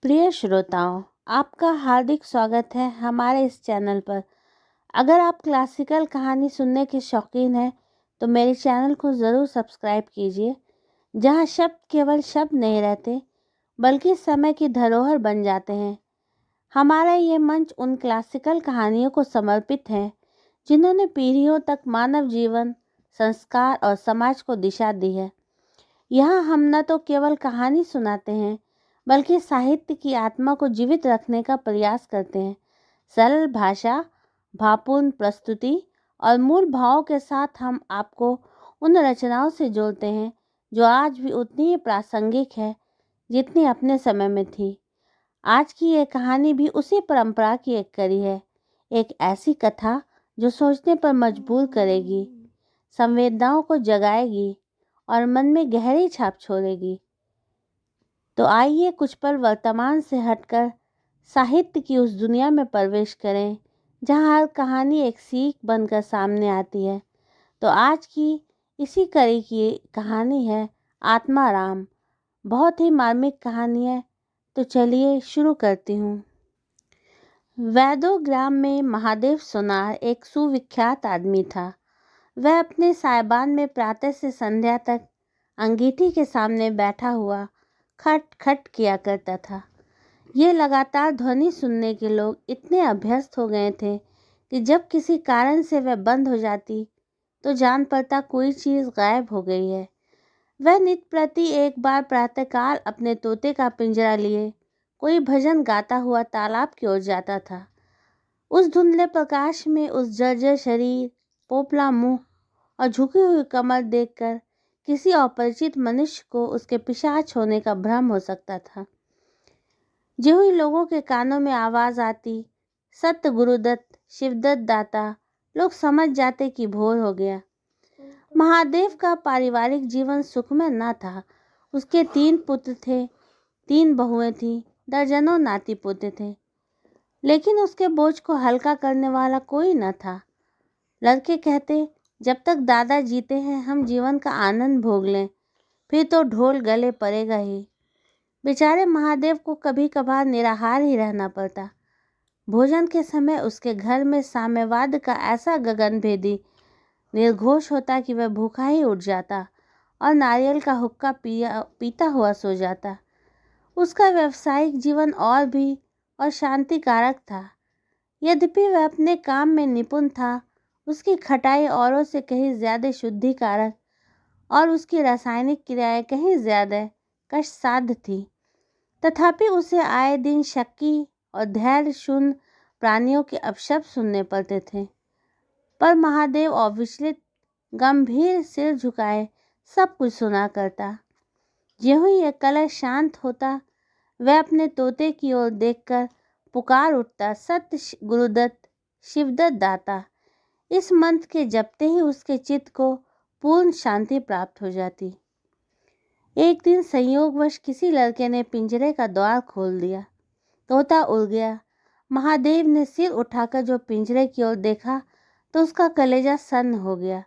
प्रिय श्रोताओं, आपका हार्दिक स्वागत है हमारे इस चैनल पर। अगर आप क्लासिकल कहानी सुनने के शौकीन हैं तो मेरे चैनल को ज़रूर सब्सक्राइब कीजिए, जहां शब्द केवल शब्द नहीं रहते बल्कि समय की धरोहर बन जाते हैं। हमारा ये मंच उन क्लासिकल कहानियों को समर्पित है जिन्होंने पीढ़ियों तक मानव जीवन, संस्कार और समाज को दिशा दी है। यहाँ हम न तो केवल कहानी सुनाते हैं बल्कि साहित्य की आत्मा को जीवित रखने का प्रयास करते हैं। सरल भाषा, भावपूर्ण प्रस्तुति और मूल भावों के साथ हम आपको उन रचनाओं से जोड़ते हैं जो आज भी उतनी ही प्रासंगिक है जितनी अपने समय में थी। आज की ये कहानी भी उसी परंपरा की एक कड़ी है, एक ऐसी कथा जो सोचने पर मजबूर करेगी, संवेदनाओं को जगाएगी और मन में गहरी छाप छोड़ेगी। तो आइए कुछ पल वर्तमान से हटकर साहित्य की उस दुनिया में प्रवेश करें जहां हर कहानी एक सीख बनकर सामने आती है। तो आज की इसी कड़ी की कहानी है आत्माराम। बहुत ही मार्मिक कहानी है, तो चलिए शुरू करती हूँ। वैदो ग्राम में महादेव सोनार एक सुविख्यात आदमी था। वह अपने सायबान में प्रातः से संध्या तक अंगीठी के सामने बैठा हुआ खट खट किया करता था। ये लगातार ध्वनि सुनने के लोग इतने अभ्यस्त हो गए थे कि जब किसी कारण से वह बंद हो जाती तो जान पड़ता कोई चीज़ गायब हो गई है। वह नित प्रति एक बार प्रातःकाल अपने तोते का पिंजरा लिए कोई भजन गाता हुआ तालाब की ओर जाता था। उस धुंधले प्रकाश में उस जर्जर शरीर, पोपला मुंह और झुकी हुई कमर देखकर किसी अपरिचित मनुष्य को उसके पिशाच होने का भ्रम हो सकता था। जो ही लोगों के कानों में आवाज आती, सत्य गुरुदत्त, शिवदत्त दाता, लोग समझ जाते कि भोर हो गया। महादेव का पारिवारिक जीवन सुखमय न था। उसके 3 पुत्र थे, 3 बहुएं थीं, दर्जनों नाती पोते थे, लेकिन उसके बोझ को हल्का करने वाला कोई न था। लड़के कहते, जब तक दादा जीते हैं हम जीवन का आनंद भोग लें, फिर तो ढोल गले पड़ेगा ही। बेचारे महादेव को कभी कभार निराहार ही रहना पड़ता। भोजन के समय उसके घर में साम्यवाद का ऐसा गगनभेदी निर्घोष होता कि वह भूखा ही उठ जाता और नारियल का हुक्का पीता हुआ सो जाता। उसका व्यावसायिक जीवन और शांतिकारक था। यद्यपि वह अपने काम में निपुण था, उसकी खटाई औरों से कहीं ज्यादा शुद्धिकारक और उसकी रासायनिक क्रियाएं कहीं ज्यादा कष्टसाध्य थी। तथापि उसे आए दिन शक्की और धैर्य शून्य प्राणियों के अपशब्द सुनने पड़ते थे। पर महादेव अविचलित, गंभीर सिर झुकाए सब कुछ सुना करता। ज्यों ही यह कलश शांत होता, वह अपने तोते की ओर देखकर पुकार उठता, सत्य गुरुदत्त, शिवदत्त दाता। इस मंत्र के जपते ही उसके चित्त को पूर्ण शांति प्राप्त हो जाती। एक दिन संयोगवश किसी लड़के ने पिंजरे का द्वार खोल दिया। तोता उड़ गया। महादेव ने सिर उठाकर जो पिंजरे की ओर देखा तो उसका कलेजा सन्न हो गया।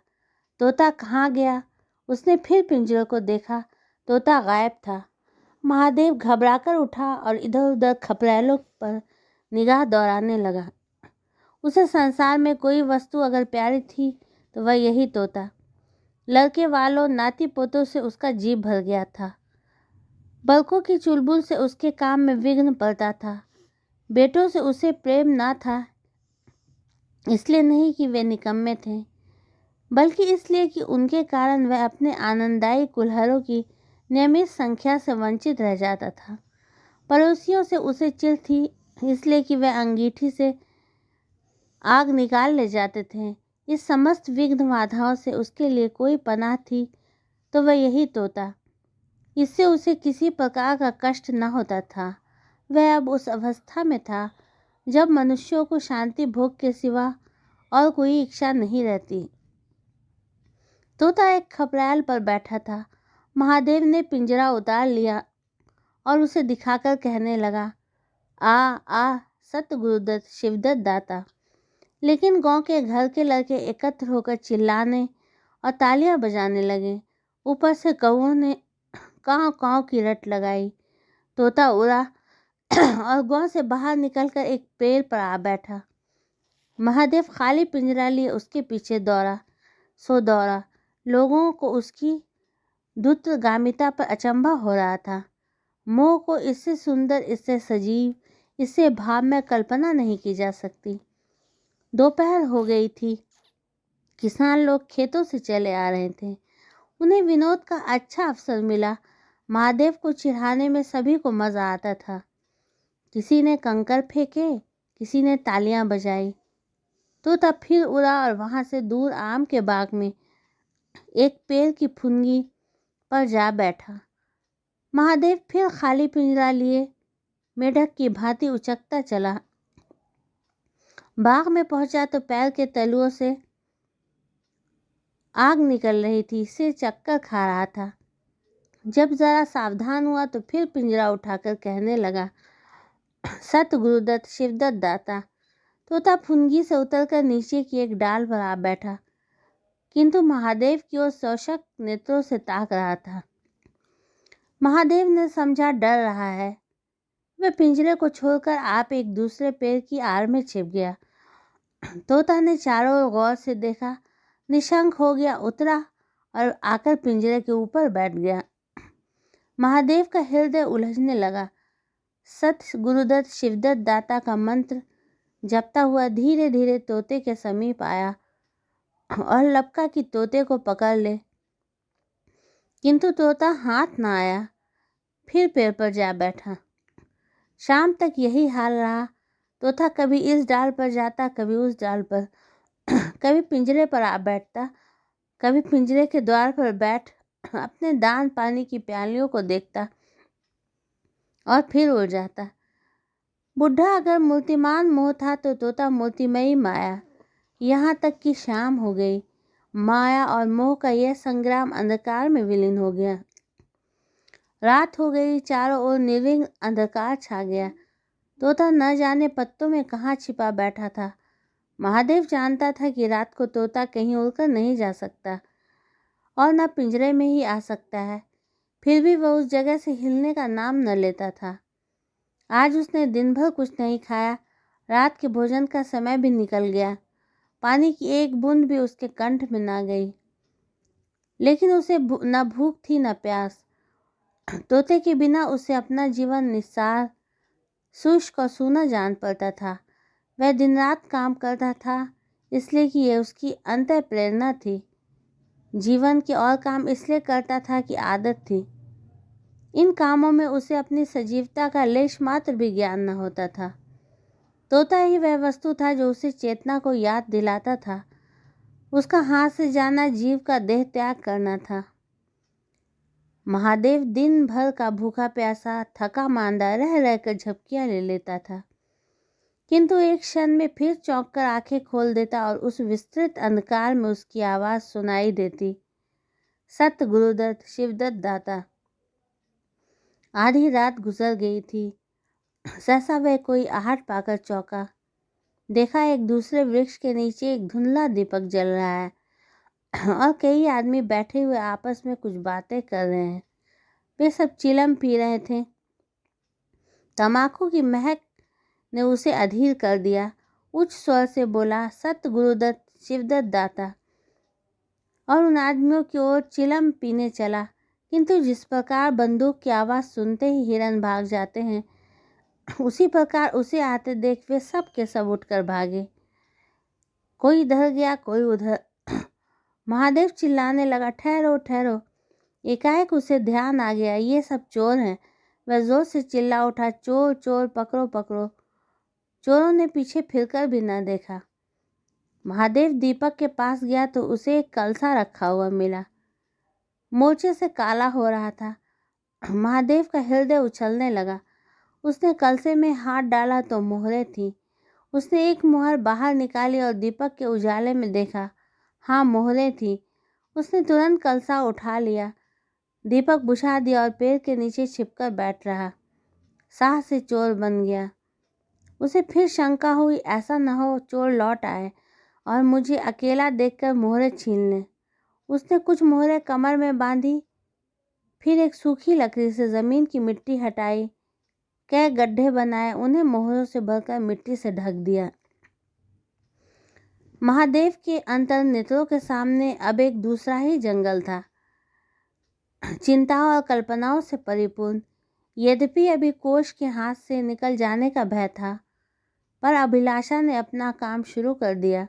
तोता कहाँ गया? उसने फिर पिंजरे को देखा, तोता गायब था। महादेव घबराकर उठा और इधर उधर खपरेलों पर निगाह दौड़ाने लगा। उसे संसार में कोई वस्तु अगर प्यारी थी तो वह यही तोता। लड़के वालों, नाती पोतों से उसका जी भर गया था। बलकों की चुलबुल से उसके काम में विघ्न पड़ता था। बेटों से उसे प्रेम ना था, इसलिए नहीं कि वे निकम्मे थे, बल्कि इसलिए कि उनके कारण वह अपने आनंददायी कुल्हारों की नियमित संख्या से वंचित रह जाता था। पड़ोसियों से उसे चिढ़ थी, इसलिए कि वह अंगीठी से आग निकाल ले जाते थे। इस समस्त विघ्न बाधाओं से उसके लिए कोई पनाह थी तो वह यही तोता। इससे उसे किसी प्रकार का कष्ट न होता था। वह अब उस अवस्था में था जब मनुष्यों को शांति भोग के सिवा और कोई इच्छा नहीं रहती। तोता एक खपरेल पर बैठा था। महादेव ने पिंजरा उतार लिया और उसे दिखाकर कहने लगा, आ आ सत्य गुरुदत्त, शिवदत्त दाता। लेकिन गांव के घर के लड़के एकत्र होकर चिल्लाने और तालियां बजाने लगे। ऊपर से कौओं ने काव काव की रट लगाई। तोता उड़ा और गांव से बाहर निकलकर एक पेड़ पर आ बैठा। महादेव खाली पिंजरा लिए उसके पीछे दौड़ा। लोगों को उसकी द्रुतगामिता पर अचंभा हो रहा था। मोह को इससे सुंदर, इससे सजीव, इससे भाव में कल्पना नहीं की जा सकती। दोपहर हो गई थी। किसान लोग खेतों से चले आ रहे थे। उन्हें विनोद का अच्छा अवसर मिला। महादेव को चिढ़ाने में सभी को मजा आता था। किसी ने कंकर फेंके, किसी ने तालियां बजाई। तो तब फिर उड़ा और वहां से दूर आम के बाग में एक पेड़ की फुनगी पर जा बैठा। महादेव फिर खाली पिंजरा लिए मेढक की भांति उचकता चला। बाग में पहुंचा तो पैर के तलुओं से आग निकल रही थी, सिर चक्कर खा रहा था। जब जरा सावधान हुआ तो फिर पिंजरा उठाकर कहने लगा, सत गुरुदत्त शिवदत्त दाता। तोता फुनगी से उतरकर नीचे की एक डाल पर आ बैठा, किंतु महादेव की ओर शोषक नेत्रों से ताक रहा था। महादेव ने समझा डर रहा है। वह पिंजरे को छोड़कर आप एक दूसरे पेड़ की आड़ में छिप गया। तोता ने चारों ओर गौर से देखा, निशंक हो गया, उतरा और आकर पिंजरे के ऊपर बैठ गया। महादेव का हृदय उलझने लगा। सत गुरुदत्त शिवदत्त दाता का मंत्र जपता हुआ धीरे धीरे तोते के समीप आया और लपका कि तोते को पकड़ ले, किंतु तोता हाथ न आया। फिर पेड़ पर जा बैठा। शाम तक यही हाल रहा। तोता कभी इस डाल पर जाता, कभी उस डाल पर, कभी पिंजरे पर आ बैठता, कभी पिंजरे के द्वार पर बैठ अपने दान पानी की प्यालियों को देखता और फिर उड़ जाता। बुढ़ा अगर मूर्तिमान मोह था तो तोता मूर्तिमयी माया। यहाँ तक कि शाम हो गई। माया और मोह का यह संग्राम अंधकार में विलीन हो गया। रात हो गई। चारों ओर निर्विघ्न अंधकार छा गया। तोता न जाने पत्तों में कहाँ छिपा बैठा था। महादेव जानता था कि रात को तोता कहीं उड़कर नहीं जा सकता और न पिंजरे में ही आ सकता है। फिर भी वह उस जगह से हिलने का नाम न लेता था। आज उसने दिन भर कुछ नहीं खाया। रात के भोजन का समय भी निकल गया। पानी की एक बूंद भी उसके कंठ में ना गई। लेकिन उसे न भूख थी न प्यास। तोते के बिना उसे अपना जीवन निस्सार, शुष्क और सूना जान पड़ता था। वह दिन रात काम करता था इसलिए कि यह उसकी अंतः प्रेरणा थी। जीवन के और काम इसलिए करता था कि आदत थी। इन कामों में उसे अपनी सजीवता का लेश मात्र भी ज्ञान न होता था। तोता ही वह वस्तु था जो उसे चेतना को याद दिलाता था। उसका हाथ से जाना जीव का देह त्याग करना था। महादेव दिन भर का भूखा प्यासा, थका मांदा रह रहकर झपकियां ले लेता था, किंतु एक क्षण में फिर चौंक कर आंखें खोल देता और उस विस्तृत अंधकार में उसकी आवाज सुनाई देती, सत गुरुदत्त शिवदत्त दाता। आधी रात गुजर गई थी। सहसा वह कोई आहट पाकर चौंका। देखा एक दूसरे वृक्ष के नीचे एक धुंधला दीपक जल रहा है और कई आदमी बैठे हुए आपस में कुछ बातें कर रहे हैं। वे सब चिलम पी रहे थे। तमाकू की महक ने उसे अधीर कर दिया। उच्च स्वर से बोला, सत गुरुदत्त शिवदत्त दाता, और उन आदमियों की ओर चिलम पीने चला। किंतु जिस प्रकार बंदूक की आवाज़ सुनते ही हिरन भाग जाते हैं, उसी प्रकार उसे आते देख वे सब के सब उठकर भागे। कोई इधर गया, कोई उधर। महादेव चिल्लाने लगा, ठहरो ठहरो। एकाएक उसे ध्यान आ गया, ये सब चोर हैं। वह जोर से चिल्ला उठा, चोर चोर, पकड़ो पकड़ो। चोरों ने पीछे फिरकर भी न देखा। महादेव दीपक के पास गया तो उसे एक कलसा रखा हुआ मिला। मोर्चे से काला हो रहा था। महादेव का हृदय उछलने लगा। उसने कलसे में हाथ डाला तो मोहरें थीं। उसने एक मोहर बाहर निकाली और दीपक के उजाले में देखा, हाँ मोहरें थीं। उसने तुरंत कलसा उठा लिया, दीपक बुझा दिया और पेड़ के नीचे छिपकर बैठ रहा। साह से चोर बन गया। उसे फिर शंका हुई, ऐसा न हो चोर लौट आए और मुझे अकेला देखकर मोहरें छीन लें। उसने कुछ मोहरें कमर में बांधी, फिर एक सूखी लकड़ी से ज़मीन की मिट्टी हटाई, कई गड्ढे बनाए, उन्हें मोहरों से भरकर मिट्टी से ढक दिया। महादेव के अंतर्नेत्रों के सामने अब एक दूसरा ही जंगल था, चिंताओं और कल्पनाओं से परिपूर्ण। यद्यपि अभी कोष के हाथ से निकल जाने का भय था, पर अभिलाषा ने अपना काम शुरू कर दिया।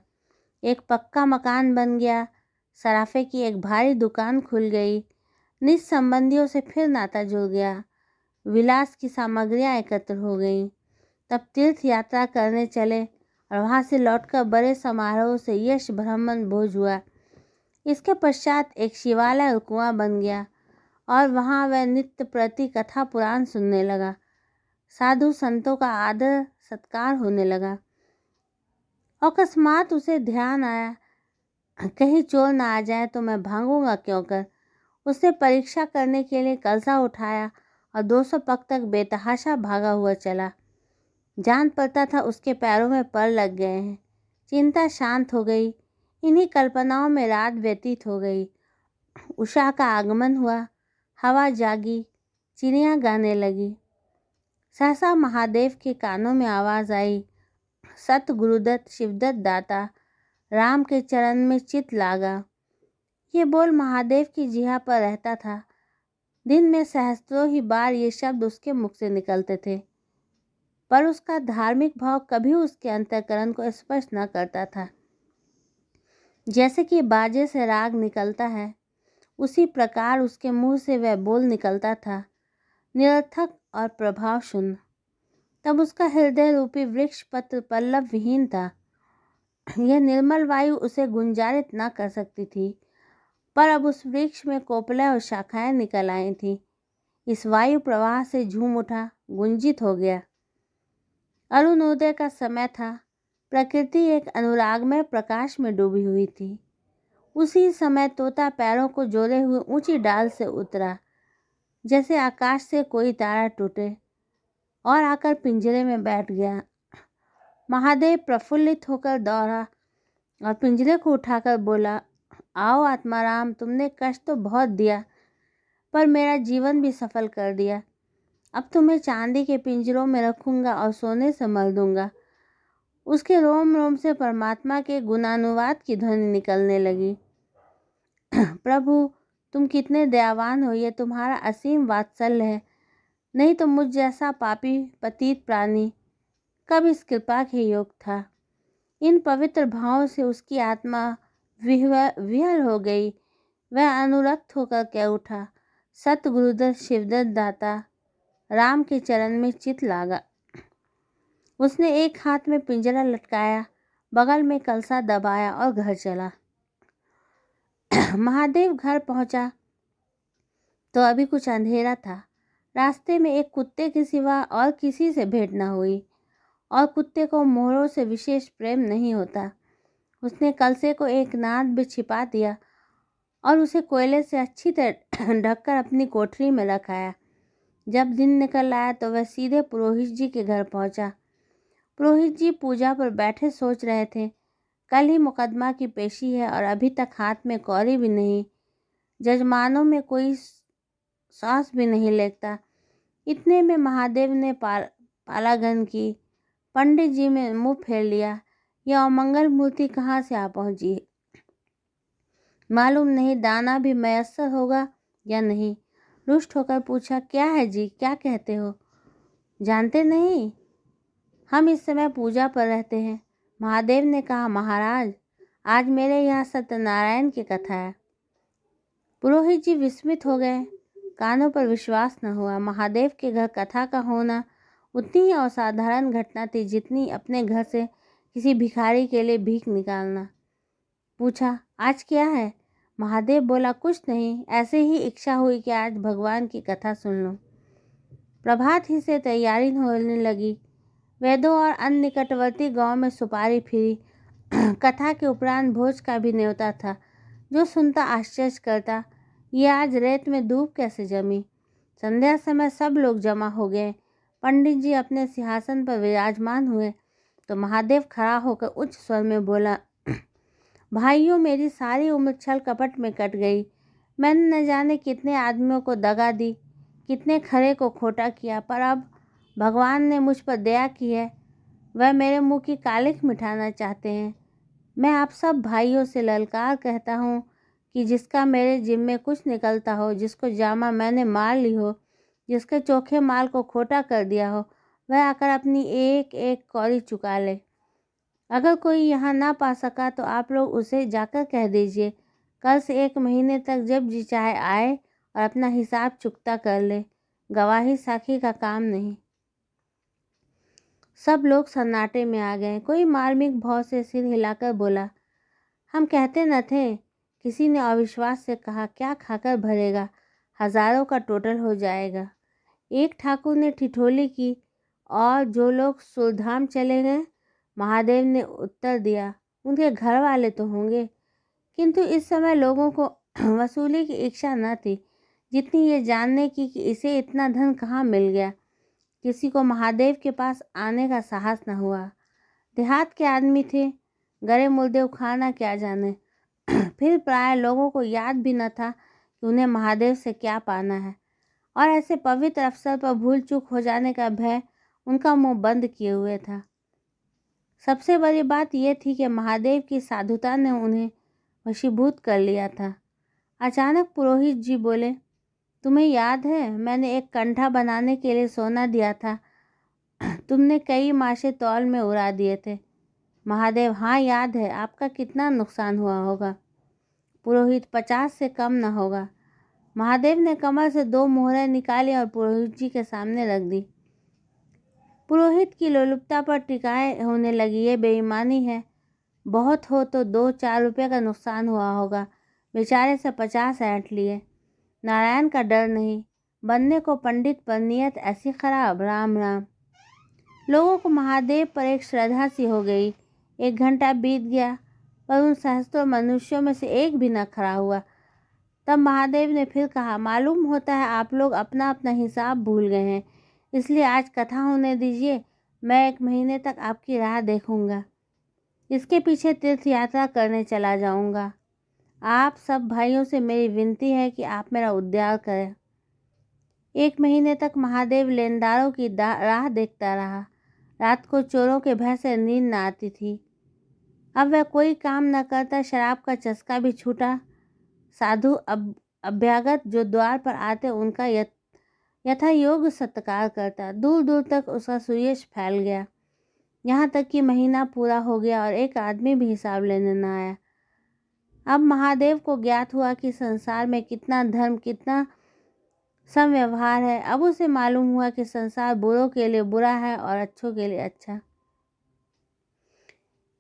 एक पक्का मकान बन गया, सराफे की एक भारी दुकान खुल गई, निज संबंधियों से फिर नाता जुड़ गया, विलास की सामग्रियां एकत्र हो गईं। तब तीर्थ यात्रा करने चले और वहां से लौटकर बड़े समारोह से यश ब्राह्मण भोज हुआ। इसके पश्चात एक शिवालय और कुआं बन गया और वहां वह नित्य प्रति कथा पुराण सुनने लगा। साधु संतों का आदर सत्कार होने लगा। अकस्मात उसे ध्यान आया, कहीं चोर ना आ जाए तो मैं भागूंगा क्यों कर। उसने परीक्षा करने के लिए कलसा उठाया और 200 पग तक बेतहाशा भागा हुआ चला। जान पड़ता था उसके पैरों में पर लग गए हैं। चिंता शांत हो गई। इन्हीं कल्पनाओं में रात व्यतीत हो गई। उषा का आगमन हुआ, हवा जागी, चिड़ियाँ गाने लगी। सहसा महादेव के कानों में आवाज आई, सत गुरुदत्त शिवदत्त दाता, राम के चरण में चित लागा। ये बोल महादेव की जिह्वा पर रहता था। दिन में सहस्त्रों ही बार ये शब्द उसके मुख से निकलते थे, पर उसका धार्मिक भाव कभी उसके अंतःकरण को स्पर्श न करता था। जैसे कि बाजे से राग निकलता है, उसी प्रकार उसके मुंह से वह बोल निकलता था, निरर्थक और प्रभाव शून्य। तब उसका हृदय रूपी वृक्ष पत्र पल्लव विहीन था। यह निर्मल वायु उसे गुंजारित न कर सकती थी, पर अब उस वृक्ष में कोपलें और शाखाएं निकल आई थीं। इस वायु प्रवाह से झूम उठा, गुंजित हो गया। अरुणोदय का समय था। प्रकृति एक अनुरागमय प्रकाश में डूबी हुई थी। उसी समय तोता पैरों को जोड़े हुए ऊंची डाल से उतरा, जैसे आकाश से कोई तारा टूटे, और आकर पिंजरे में बैठ गया। महादेव प्रफुल्लित होकर दौड़ा और पिंजरे को उठाकर बोला, आओ आत्माराम, तुमने कष्ट तो बहुत दिया, पर मेरा जीवन भी सफल कर दिया। अब तुम्हें चांदी के पिंजरों में रखूंगा और सोने से मल दूंगा। उसके रोम रोम से परमात्मा के गुणानुवाद की ध्वनि निकलने लगी। प्रभु, तुम कितने दयावान हो, ये तुम्हारा असीम वात्सल्य है। नहीं तो मुझ जैसा पापी पतित प्राणी कब इस कृपा के योग था। इन पवित्र भावों से उसकी आत्मा विह्वल हो गई। वह अनुरक्त होकर कह उठा, सत गुरुदत्त शिवदत्त दाता, राम के चरण में चित लागा। उसने एक हाथ में पिंजरा लटकाया, बगल में कलसा दबाया और घर चला। महादेव घर पहुंचा तो अभी कुछ अंधेरा था। रास्ते में एक कुत्ते के सिवा और किसी से भेंट न हुई, और कुत्ते को मोहरों से विशेष प्रेम नहीं होता। उसने कलसे को एक नाद में छिपा दिया और उसे कोयले से अच्छी तरह ढककर अपनी कोठरी में रखाया। जब दिन निकल आया तो वह सीधे पुरोहित जी के घर पहुंचा। पुरोहित जी पूजा पर बैठे सोच रहे थे। कल ही मुकदमा की पेशी है और अभी तक हाथ में कौड़ी भी नहीं। जजमानों में कोई सांस भी नहीं लेता। इतने में महादेव ने पालागन की। पंडित जी ने मुंह फेर लिया। यह अमंगल मूर्ति कहाँ से आ पहुंची? मालूम नहीं दाना भी मयस्सर होगा या नहीं। रुष्ट होकर पूछा, क्या है जी, क्या कहते हो? जानते नहीं, हम इस समय पूजा पर रहते हैं। महादेव ने कहा, महाराज, आज मेरे यहाँ सत्यनारायण की कथा है। पुरोहित जी विस्मित हो गए। कानों पर विश्वास न हुआ। महादेव के घर कथा का होना उतनी ही असाधारण घटना थी जितनी अपने घर से किसी भिखारी के लिए भीख निकालना। पूछा, आज क्या है? महादेव बोला, कुछ नहीं, ऐसे ही इच्छा हुई कि आज भगवान की कथा सुन लूं। प्रभात ही से तैयारी होने लगी। वेदों और अन्य निकटवर्ती गांव में सुपारी फिरी। कथा के उपरांत भोज का भी न्योता था। जो सुनता आश्चर्य करता, ये आज रेत में धूप कैसे जमी? संध्या समय सब लोग जमा हो गए। पंडित जी अपने सिंहासन पर विराजमान हुए तो महादेव खड़ा होकर उच्च स्वर में बोला, भाइयों, मेरी सारी उम्र छल कपट में कट गई। मैंने न जाने कितने आदमियों को दगा दी, कितने खरे को खोटा किया, पर अब भगवान ने मुझ पर दया की है, वह मेरे मुंह की कालिख मिटाना चाहते हैं। मैं आप सब भाइयों से ललकार कहता हूँ कि जिसका मेरे जिम्मे कुछ निकलता हो, जिसको जामा मैंने मार ली हो, जिसके चोखे माल को खोटा कर दिया हो, वह आकर अपनी एक एक कौड़ी चुका ले। अगर कोई यहाँ ना पा सका तो आप लोग उसे जाकर कह दीजिए कल से 1 महीने तक जब जी चाहे आए और अपना हिसाब चुकता कर ले। गवाही साखी का काम नहीं। सब लोग सन्नाटे में आ गए। कोई मार्मिक भाव से सिर हिलाकर बोला, हम कहते न थे। किसी ने अविश्वास से कहा, क्या खाकर भरेगा, हजारों का टोटल हो जाएगा। एक ठाकुर ने ठिठोली की, और जो लोग सुरधाम चले गए। महादेव ने उत्तर दिया, उनके घर वाले तो होंगे। किंतु इस समय लोगों को वसूली की इच्छा न थी, जितनी ये जानने की कि इसे इतना धन कहाँ मिल गया। किसी को महादेव के पास आने का साहस न हुआ। देहात के आदमी थे, गरे मुर्दे उखाड़ना क्या जाने। फिर प्राय लोगों को याद भी न था कि उन्हें महादेव से क्या पाना है, और ऐसे पवित्र अवसर पर भूल चूक हो जाने का भय उनका मुंह बंद किए हुए था। सबसे बड़ी बात यह थी कि महादेव की साधुता ने उन्हें वशीभूत कर लिया था। अचानक पुरोहित जी बोले, तुम्हें याद है मैंने एक कंठा बनाने के लिए सोना दिया था, तुमने कई माशे तौल में उड़ा दिए थे। महादेव, हाँ याद है। आपका कितना नुकसान हुआ होगा? पुरोहित, 50 से कम न होगा। महादेव ने कमर से 2 मोहरें निकाली और पुरोहित जी के सामने रख दी। पुरोहित की लोलुपता पर टिकाए होने लगी। ये बेईमानी है। बहुत हो तो 2-4 रुपये का नुकसान हुआ होगा। बेचारे से 50 ऐंठ लिए। नारायण का डर नहीं, बनने को पंडित पर नियत ऐसी खराब। राम राम। लोगों को महादेव पर एक श्रद्धा सी हो गई। 1 घंटा बीत गया, पर उन सहस्त्रों मनुष्यों में से एक भी न खड़ा हुआ। तब महादेव ने फिर कहा, मालूम होता है आप लोग अपना अपना हिसाब भूल गए हैं, इसलिए आज कथा होने दीजिए। मैं 1 महीने तक आपकी राह देखूंगा। इसके पीछे तीर्थ यात्रा करने चला जाऊंगा। आप सब भाइयों से मेरी विनती है कि आप मेरा उद्धार करें। 1 महीने तक महादेव लेनदारों की राह देखता रहा। रात को चोरों के भय से नींद न आती थी। अब वह कोई काम न करता। शराब का चस्का भी छूटा। साधु अभ्यागत जो द्वार पर आते उनका यथा योग्य सत्कार करता। दूर दूर तक उसका सुयश फैल गया। यहाँ तक कि महीना पूरा हो गया और एक आदमी भी हिसाब लेने न आया। अब महादेव को ज्ञात हुआ कि संसार में कितना धर्म, कितना समव्यवहार है। अब उसे मालूम हुआ कि संसार बुरों के लिए बुरा है और अच्छों के लिए अच्छा।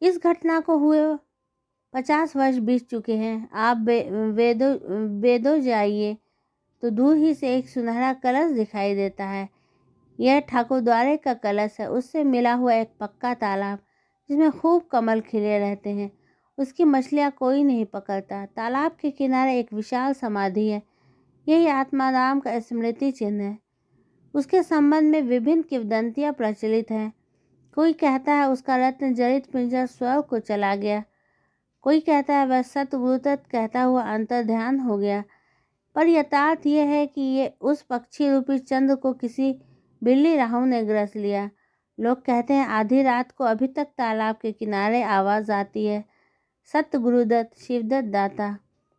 इस घटना को हुए 50 वर्ष बीत चुके हैं। आप वेदों जाइए तो दूर ही से एक सुनहरा कलश दिखाई देता है। यह ठाकुरद्वारे का कलश है। उससे मिला हुआ एक पक्का तालाब जिसमें खूब कमल खिले रहते हैं। उसकी मछलियाँ कोई नहीं पकड़ता। तालाब के किनारे एक विशाल समाधि है। यही आत्माराम का स्मृति चिन्ह है। उसके संबंध में विभिन्न किंवदंतियाँ प्रचलित हैं। कोई कहता है उसका रत्न जड़ित पिंजर स्वर्ग को चला गया। कोई कहता है वह सतगुरुतत्व कहता हुआ अंतर्ध्यान हो गया। पर यथार्थ यह है कि ये उस पक्षी रूपी चंद्र को किसी बिल्ली राहु ने ग्रस लिया। लोग कहते हैं आधी रात को अभी तक तालाब के किनारे आवाज़ आती है, सत्य गुरुदत्त, शिवदत्त दाता।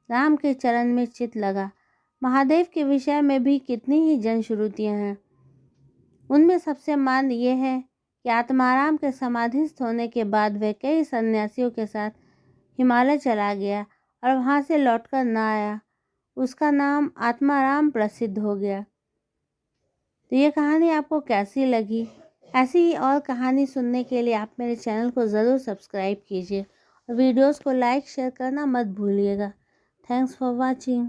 राम के चरण में चित लगा। महादेव के विषय में भी कितनी ही जनश्रुतियाँ हैं। उनमें सबसे मान्य ये है कि आत्माराम के समाधिस्थ होने के बाद वह कई सन्यासियों के साथ हिमालय चला गया और वहाँ से लौटकर न आया। उसका नाम आत्माराम प्रसिद्ध हो गया। तो ये कहानी आपको कैसी लगी? ऐसी ही और कहानी सुनने के लिए आप मेरे चैनल को ज़रूर सब्सक्राइब कीजिए और वीडियोस को लाइक शेयर करना मत भूलिएगा। Thanks for watching.